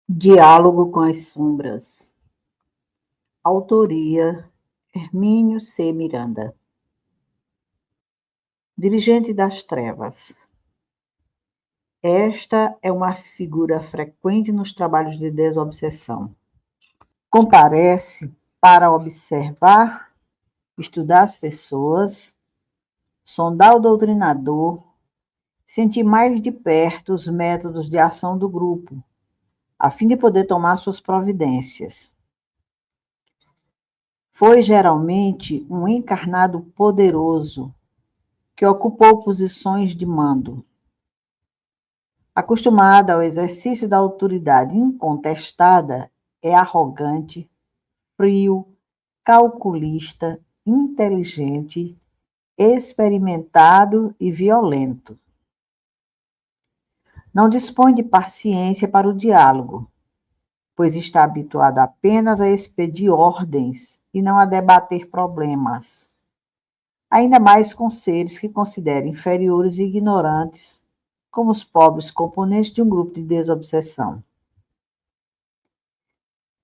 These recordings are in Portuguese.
Diálogo com as sombras. Autoria: Hermínio C. Miranda. Dirigente das trevas. Esta é uma figura frequente nos trabalhos de desobsessão. Comparece para observar, estudar as pessoas, sondar o doutrinador, sentir mais de perto os métodos de ação do grupo, a fim de poder tomar suas providências. Foi geralmente um encarnado poderoso que ocupou posições de mando. Acostumado ao exercício da autoridade incontestada, é arrogante, frio, calculista, inteligente, experimentado e violento. Não dispõe de paciência para o diálogo, pois está habituado apenas a expedir ordens e não a debater problemas. Ainda mais com seres que considera inferiores e ignorantes, como os pobres componentes de um grupo de desobsessão.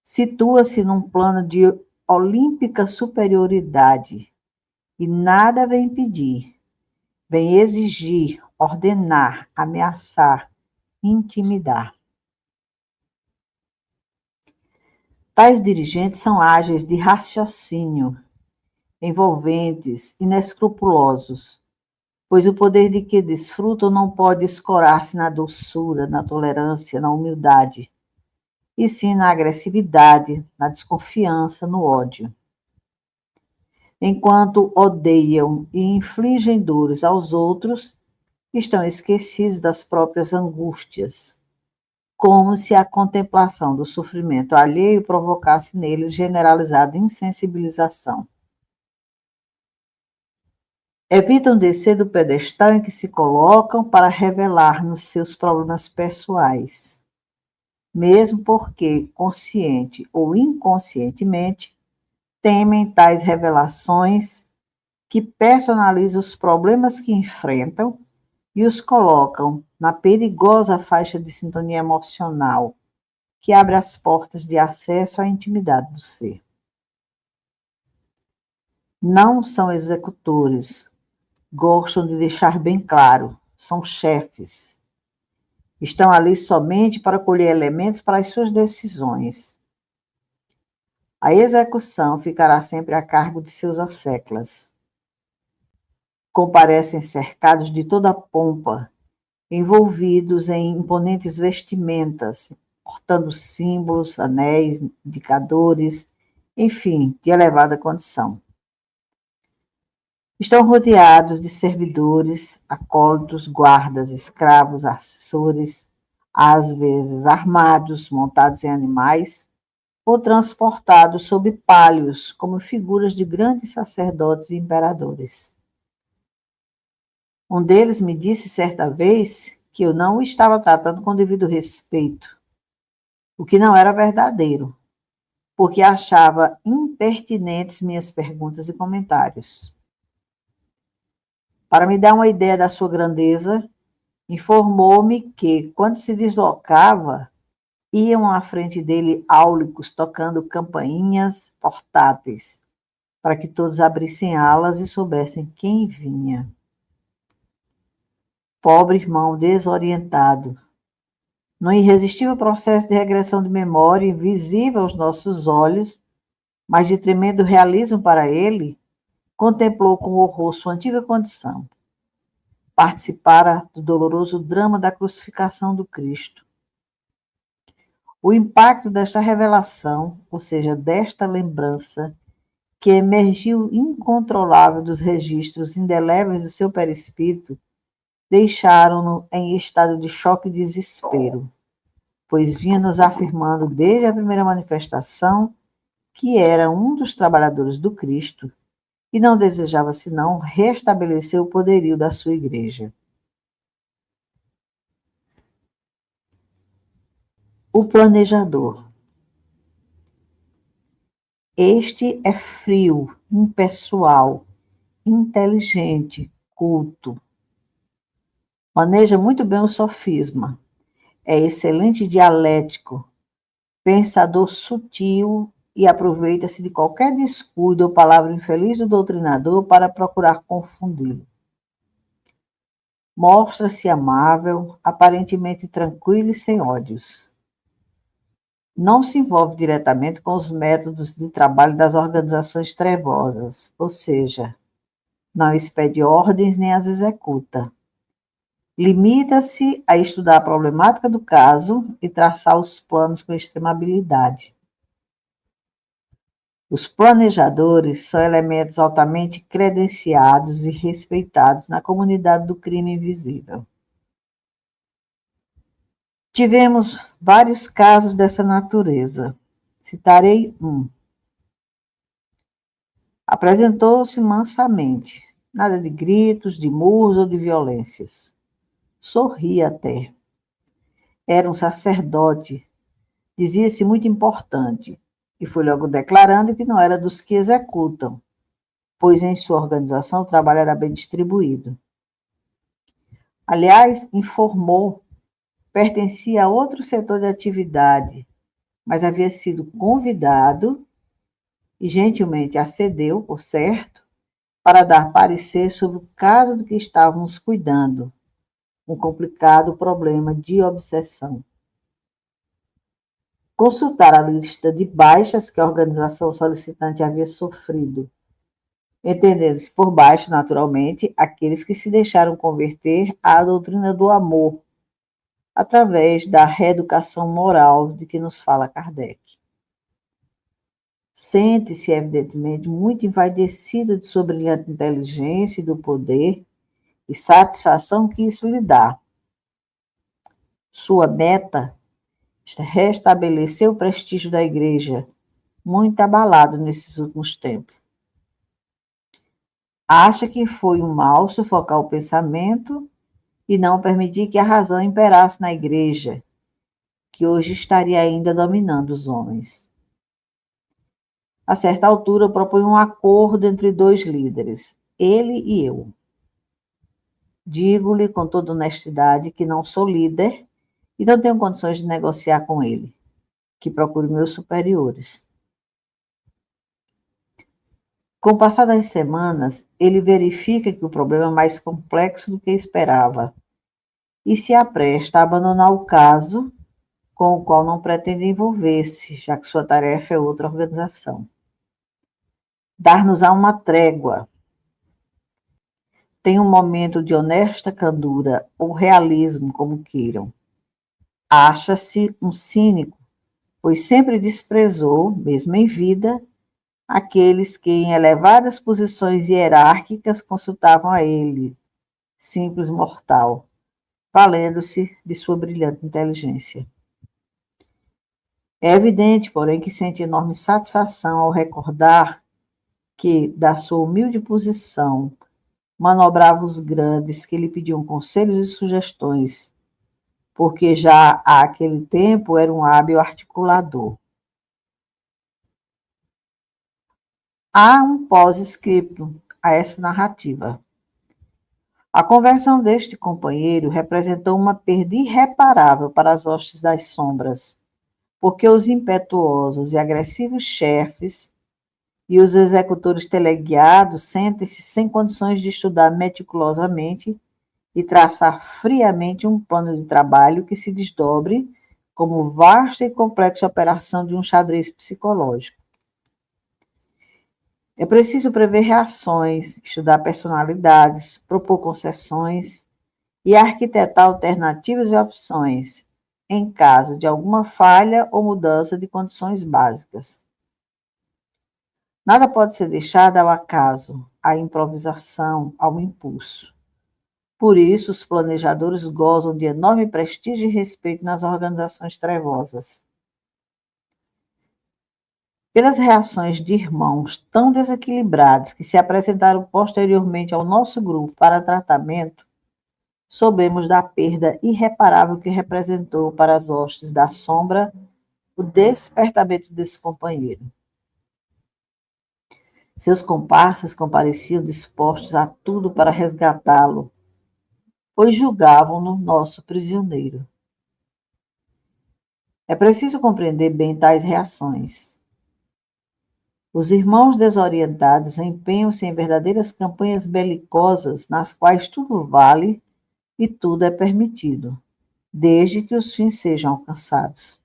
Situa-se num plano de olímpica superioridade e nada vem pedir, vem exigir, ordenar, ameaçar, intimidar. Tais dirigentes são ágeis de raciocínio, envolventes, inescrupulosos, pois o poder de que desfrutam não pode escorar-se na doçura, na tolerância, na humildade, e sim na agressividade, na desconfiança, no ódio. Enquanto odeiam e infligem dores aos outros, estão esquecidos das próprias angústias, como se a contemplação do sofrimento alheio provocasse neles generalizada insensibilização. Evitam descer do pedestal em que se colocam para revelar-nos seus problemas pessoais, mesmo porque, consciente ou inconscientemente, temem tais revelações que personalizam os problemas que enfrentam e os colocam na perigosa faixa de sintonia emocional que abre as portas de acesso à intimidade do ser. Não são executores, gostam de deixar bem claro, são chefes. Estão ali somente para colher elementos para as suas decisões. A execução ficará sempre a cargo de seus asseclas. Comparecem cercados de toda a pompa, envolvidos em imponentes vestimentas, portando símbolos, anéis, indicadores, enfim, de elevada condição. Estão rodeados de servidores, acólitos, guardas, escravos, assessores, às vezes armados, montados em animais, ou transportados sob palhos, como figuras de grandes sacerdotes e imperadores. Um deles me disse certa vez que eu não o estava tratando com devido respeito, o que não era verdadeiro, porque achava impertinentes minhas perguntas e comentários. Para me dar uma ideia da sua grandeza, informou-me que, quando se deslocava, iam à frente dele áulicos tocando campainhas portáteis, para que todos abrissem alas e soubessem quem vinha. Pobre irmão desorientado. No irresistível processo de regressão de memória, invisível aos nossos olhos, mas de tremendo realismo para ele, contemplou com horror sua antiga condição. Participara do doloroso drama da crucificação do Cristo. O impacto desta revelação, ou seja, desta lembrança, que emergiu incontrolável dos registros indeléveis do seu perispírito, deixaram-no em estado de choque e desespero, pois vinha nos afirmando desde a primeira manifestação que era um dos trabalhadores do Cristo e não desejava senão restabelecer o poderio da sua igreja. O planejador. Este é frio, impessoal, inteligente, culto. Maneja muito bem o sofisma. É excelente dialético, pensador sutil e aproveita-se de qualquer descuido ou palavra infeliz do doutrinador para procurar confundi-lo. Mostra-se amável, aparentemente tranquilo e sem ódios. Não se envolve diretamente com os métodos de trabalho das organizações trevosas, ou seja, não expede ordens nem as executa. Limita-se a estudar a problemática do caso e traçar os planos com extrema habilidade. Os planejadores são elementos altamente credenciados e respeitados na comunidade do crime invisível. Tivemos vários casos dessa natureza. Citarei um. Apresentou-se mansamente, nada de gritos, de murros ou de violências. Sorria até. Era um sacerdote, dizia-se muito importante, e foi logo declarando que não era dos que executam, pois em sua organização o trabalho era bem distribuído. Aliás, informou, pertencia a outro setor de atividade, mas havia sido convidado e gentilmente acedeu, por certo, para dar parecer sobre o caso do que estávamos cuidando, um complicado problema de obsessão. Consultar a lista de baixas que a organização solicitante havia sofrido, entendendo-se por baixo, naturalmente, aqueles que se deixaram converter à doutrina do amor, através da reeducação moral de que nos fala Kardec. Sente-se, evidentemente, muito envaidecido de sua brilhante inteligência e do poder e satisfação que isso lhe dá. Sua meta é restabelecer o prestígio da Igreja, muito abalado nesses últimos tempos. Acha que foi um mal sufocar o pensamento e não permitir que a razão imperasse na Igreja, que hoje estaria ainda dominando os homens. A certa altura, propõe um acordo entre dois líderes, ele e eu. Digo-lhe com toda honestidade que não sou líder e não tenho condições de negociar com ele, que procure meus superiores. Com o passar das semanas, ele verifica que o problema é mais complexo do que esperava e se apresta a abandonar o caso, com o qual não pretende envolver-se, já que sua tarefa é outra organização. Dar-nos-á uma trégua. Tem um momento de honesta candura ou realismo, como queiram. Acha-se um cínico, pois sempre desprezou, mesmo em vida, aqueles que em elevadas posições hierárquicas consultavam a ele, simples mortal, valendo-se de sua brilhante inteligência. É evidente, porém, que sente enorme satisfação ao recordar que, da sua humilde posição, manobrava os grandes que lhe pediam conselhos e sugestões, porque já há aquele tempo era um hábil articulador. Há um pós-scriptum a essa narrativa. A conversão deste companheiro representou uma perda irreparável para as hostes das sombras, porque os impetuosos e agressivos chefes e os executores teleguiados sentem-se sem condições de estudar meticulosamente e traçar friamente um plano de trabalho que se desdobre como vasta e complexa operação de um xadrez psicológico. É preciso prever reações, estudar personalidades, propor concessões e arquitetar alternativas e opções, em caso de alguma falha ou mudança de condições básicas. Nada pode ser deixado ao acaso, à improvisação, ao impulso. Por isso, os planejadores gozam de enorme prestígio e respeito nas organizações trevosas. Pelas reações de irmãos tão desequilibrados que se apresentaram posteriormente ao nosso grupo para tratamento, soubemos da perda irreparável que representou para as hostes da sombra o despertamento desse companheiro. Seus comparsas compareciam dispostos a tudo para resgatá-lo, pois julgavam-no nosso prisioneiro. É preciso compreender bem tais reações. Os irmãos desorientados empenham-se em verdadeiras campanhas belicosas nas quais tudo vale e tudo é permitido, desde que os fins sejam alcançados.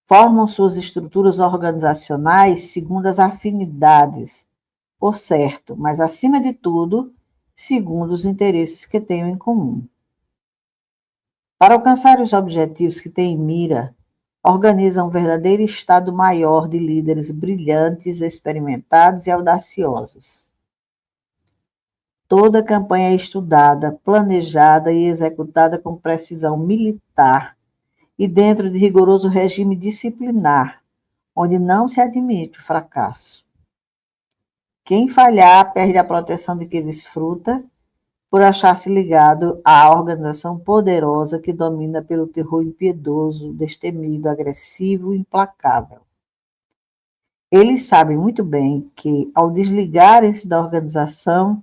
Formam suas estruturas organizacionais segundo as afinidades, por certo, mas acima de tudo, segundo os interesses que tenham em comum. Para alcançar os objetivos que têm em mira, organizam um verdadeiro estado maior de líderes brilhantes, experimentados e audaciosos. Toda campanha é estudada, planejada e executada com precisão militar e dentro de rigoroso regime disciplinar, onde não se admite o fracasso. Quem falhar perde a proteção de que desfruta por achar-se ligado à organização poderosa que domina pelo terror impiedoso, destemido, agressivo e implacável. Eles sabem muito bem que, ao desligarem-se da organização,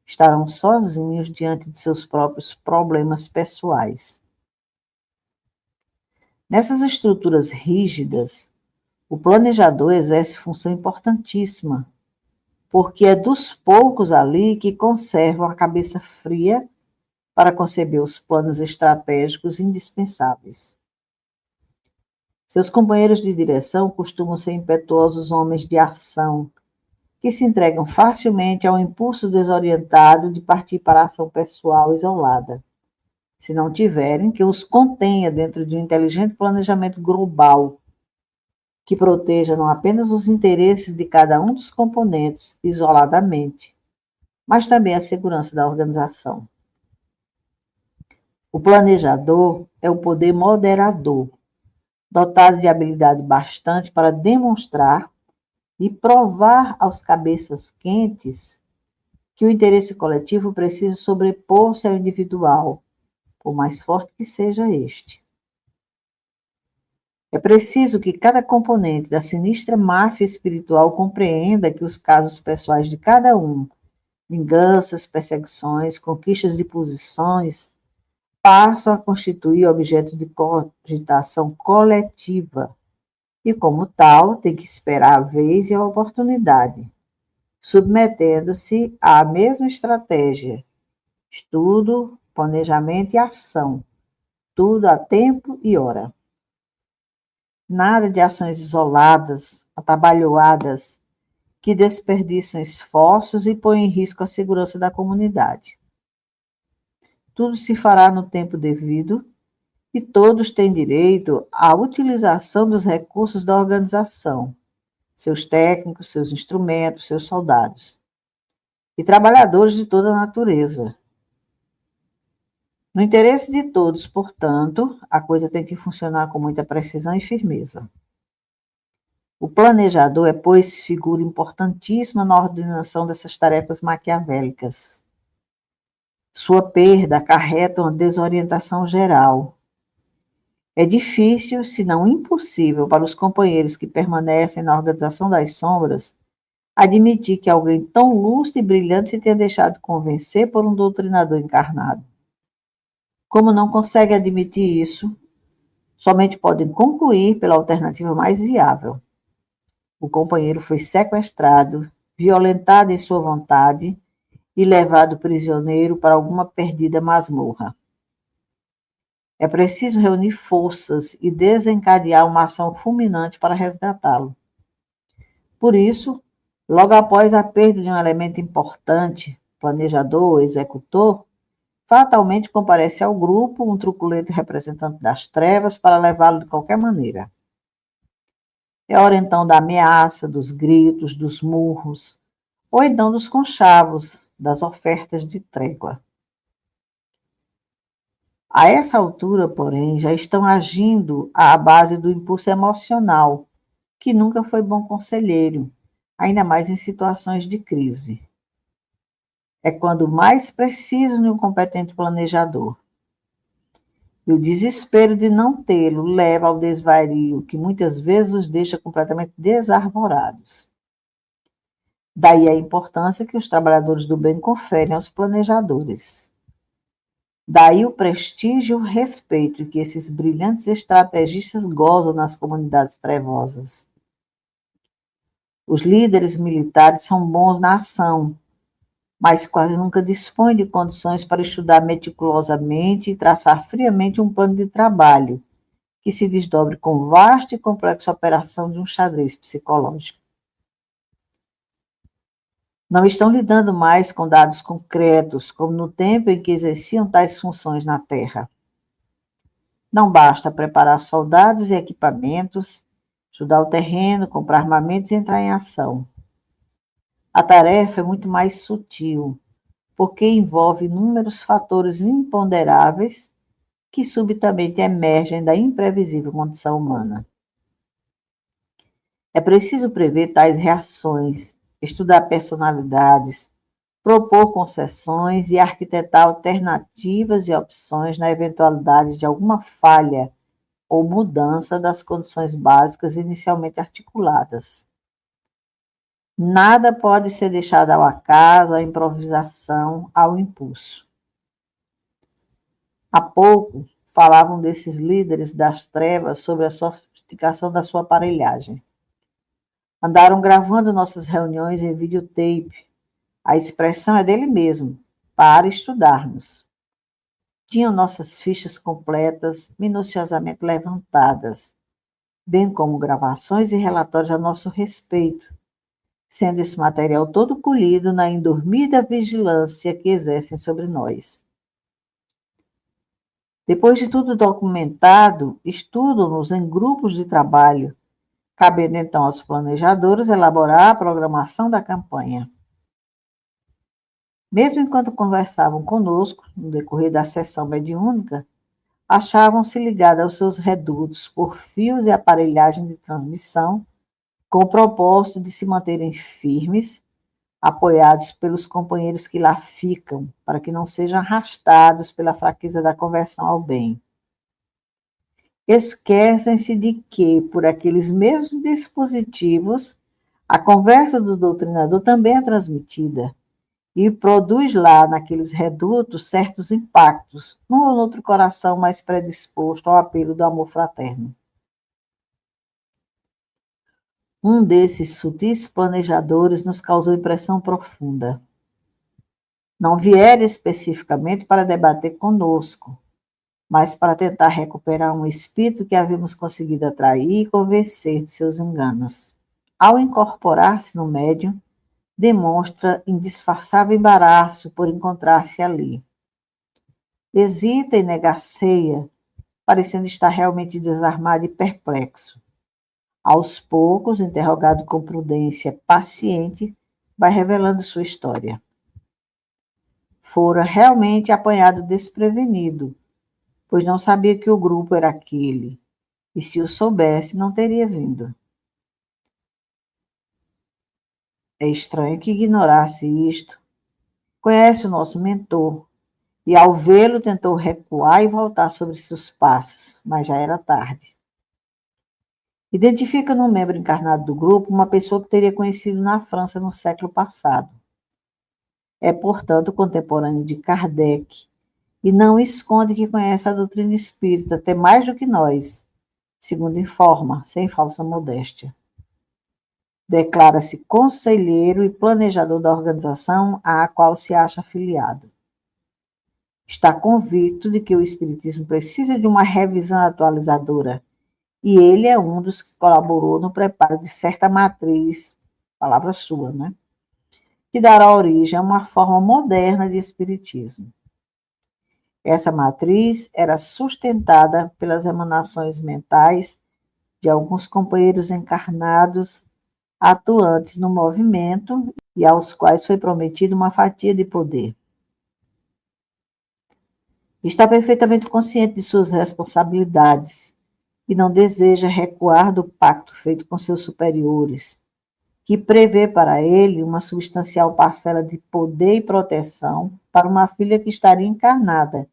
estarão sozinhos diante de seus próprios problemas pessoais. Nessas estruturas rígidas, o planejador exerce função importantíssima, porque é dos poucos ali que conservam a cabeça fria para conceber os planos estratégicos indispensáveis. Seus companheiros de direção costumam ser impetuosos homens de ação, que se entregam facilmente ao impulso desorientado de partir para a ação pessoal isolada, se não tiverem que os contenha dentro de um inteligente planejamento global, que proteja não apenas os interesses de cada um dos componentes isoladamente, mas também a segurança da organização. O planejador é o poder moderador, dotado de habilidade bastante para demonstrar e provar aos cabeças quentes que o interesse coletivo precisa sobrepor-se ao individual, por mais forte que seja este. É preciso que cada componente da sinistra máfia espiritual compreenda que os casos pessoais de cada um, vinganças, perseguições, conquistas de posições, passam a constituir objeto de cogitação coletiva e, como tal, tem que esperar a vez e a oportunidade, submetendo-se à mesma estratégia, estudo, planejamento e ação, tudo a tempo e hora. Nada de ações isoladas, atabalhoadas, que desperdiçam esforços e põem em risco a segurança da comunidade. Tudo se fará no tempo devido e todos têm direito à utilização dos recursos da organização, seus técnicos, seus instrumentos, seus soldados, e trabalhadores de toda a natureza. No interesse de todos, portanto, a coisa tem que funcionar com muita precisão e firmeza. O planejador é, pois, figura importantíssima na ordenação dessas tarefas maquiavélicas. Sua perda acarreta uma desorientação geral. É difícil, se não impossível, para os companheiros que permanecem na organização das sombras admitir que alguém tão lúcido e brilhante se tenha deixado convencer por um doutrinador encarnado. Como não conseguem admitir isso, somente podem concluir pela alternativa mais viável. O companheiro foi sequestrado, violentado em sua vontade e levado prisioneiro para alguma perdida masmorra. É preciso reunir forças e desencadear uma ação fulminante para resgatá-lo. Por isso, logo após a perda de um elemento importante, planejador ou executor, fatalmente comparece ao grupo um truculento representante das trevas para levá-lo de qualquer maneira. É hora então da ameaça, dos gritos, dos murros, ou então dos conchavos, das ofertas de trégua. A essa altura, porém, já estão agindo à base do impulso emocional, que nunca foi bom conselheiro, ainda mais em situações de crise. É quando mais preciso de um competente planejador. E o desespero de não tê-lo leva ao desvario, que muitas vezes os deixa completamente desarvorados. Daí a importância que os trabalhadores do bem conferem aos planejadores. Daí o prestígio e o respeito que esses brilhantes estrategistas gozam nas comunidades trevosas. Os líderes militares são bons na ação, mas quase nunca dispõem de condições para estudar meticulosamente e traçar friamente um plano de trabalho que se desdobre com vasta e complexa operação de um xadrez psicológico. Não estão lidando mais com dados concretos, como no tempo em que exerciam tais funções na Terra. Não basta preparar soldados e equipamentos, estudar o terreno, comprar armamentos e entrar em ação. A tarefa é muito mais sutil, porque envolve inúmeros fatores imponderáveis que subitamente emergem da imprevisível condição humana. É preciso prever tais reações, estudar personalidades, propor concessões e arquitetar alternativas e opções na eventualidade de alguma falha ou mudança das condições básicas inicialmente articuladas. Nada pode ser deixado ao acaso, à improvisação, ao impulso. Há pouco falavam desses líderes das trevas sobre a sofisticação da sua aparelhagem. Andaram gravando nossas reuniões em videotape. A expressão é dele mesmo, para estudarmos. Tinham nossas fichas completas, minuciosamente levantadas, bem como gravações e relatórios a nosso respeito, sendo esse material todo colhido na indormida vigilância que exercem sobre nós. Depois de tudo documentado, estudam-nos em grupos de trabalho, cabendo então aos planejadores elaborar a programação da campanha. Mesmo enquanto conversavam conosco, no decorrer da sessão mediúnica, achavam-se ligados aos seus redutos por fios e aparelhagem de transmissão, com o propósito de se manterem firmes, apoiados pelos companheiros que lá ficam, para que não sejam arrastados pela fraqueza da conversão ao bem. Esquecem-se de que, por aqueles mesmos dispositivos, a conversa do doutrinador também é transmitida e produz lá, naqueles redutos, certos impactos, num ou outro coração mais predisposto ao apelo do amor fraterno. Um desses sutis planejadores nos causou impressão profunda. Não viera especificamente para debater conosco, mas para tentar recuperar um espírito que havíamos conseguido atrair e convencer de seus enganos. Ao incorporar-se no médium, demonstra indisfarçável embaraço por encontrar-se ali. Hesita e negaceia, parecendo estar realmente desarmado e perplexo. Aos poucos, interrogado com prudência paciente, vai revelando sua história. Fora realmente apanhado desprevenido, pois não sabia que o grupo era aquele, e se o soubesse, não teria vindo. É estranho que ignorasse isto. Conhece o nosso mentor, e ao vê-lo tentou recuar e voltar sobre seus passos, mas já era tarde. Identifica no membro encarnado do grupo uma pessoa que teria conhecido na França no século passado. É, portanto, contemporâneo de Kardec, e não esconde que conhece a doutrina espírita, até mais do que nós, segundo informa, sem falsa modéstia. Declara-se conselheiro e planejador da organização à qual se acha afiliado. Está convicto de que o espiritismo precisa de uma revisão atualizadora, e ele é um dos que colaborou no preparo de certa matriz, palavra sua, né? Que dará origem a uma forma moderna de espiritismo. Essa matriz era sustentada pelas emanações mentais de alguns companheiros encarnados atuantes no movimento e aos quais foi prometida uma fatia de poder. Está perfeitamente consciente de suas responsabilidades e não deseja recuar do pacto feito com seus superiores, que prevê para ele uma substancial parcela de poder e proteção para uma filha que estaria encarnada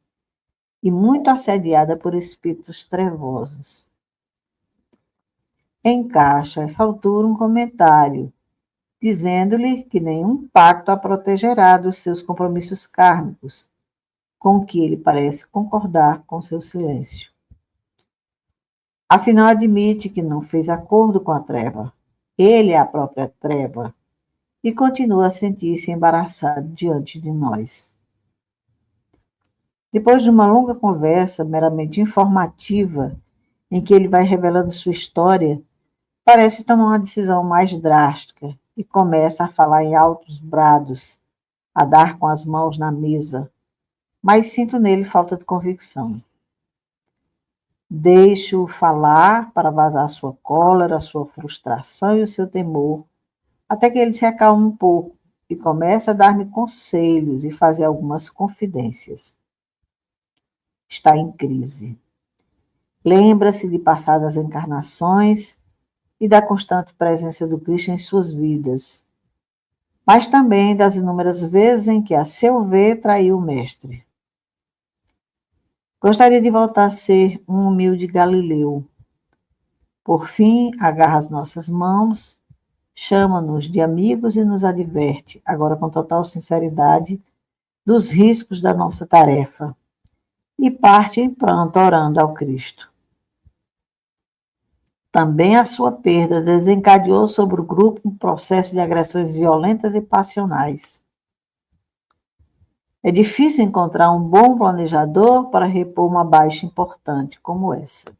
e muito assediada por espíritos trevosos. Encaixa a essa altura um comentário, dizendo-lhe que nenhum pacto a protegerá dos seus compromissos kármicos, com que ele parece concordar com seu silêncio. Afinal, admite que não fez acordo com a treva. Ele é a própria treva e continua a sentir-se embaraçado diante de nós. Depois de uma longa conversa meramente informativa, em que ele vai revelando sua história, parece tomar uma decisão mais drástica e começa a falar em altos brados, a dar com as mãos na mesa, mas sinto nele falta de convicção. Deixo-o falar para vazar sua cólera, sua frustração e o seu temor, até que ele se acalme um pouco e comece a dar-me conselhos e fazer algumas confidências. Está em crise. Lembra-se de passadas encarnações e da constante presença do Cristo em suas vidas, mas também das inúmeras vezes em que, a seu ver, traiu o Mestre. Gostaria de voltar a ser um humilde Galileu. Por fim, agarra as nossas mãos, chama-nos de amigos e nos adverte, agora com total sinceridade, dos riscos da nossa tarefa, e parte em pranto orando ao Cristo. Também a sua perda desencadeou sobre o grupo um processo de agressões violentas e passionais. É difícil encontrar um bom planejador para repor uma baixa importante como essa.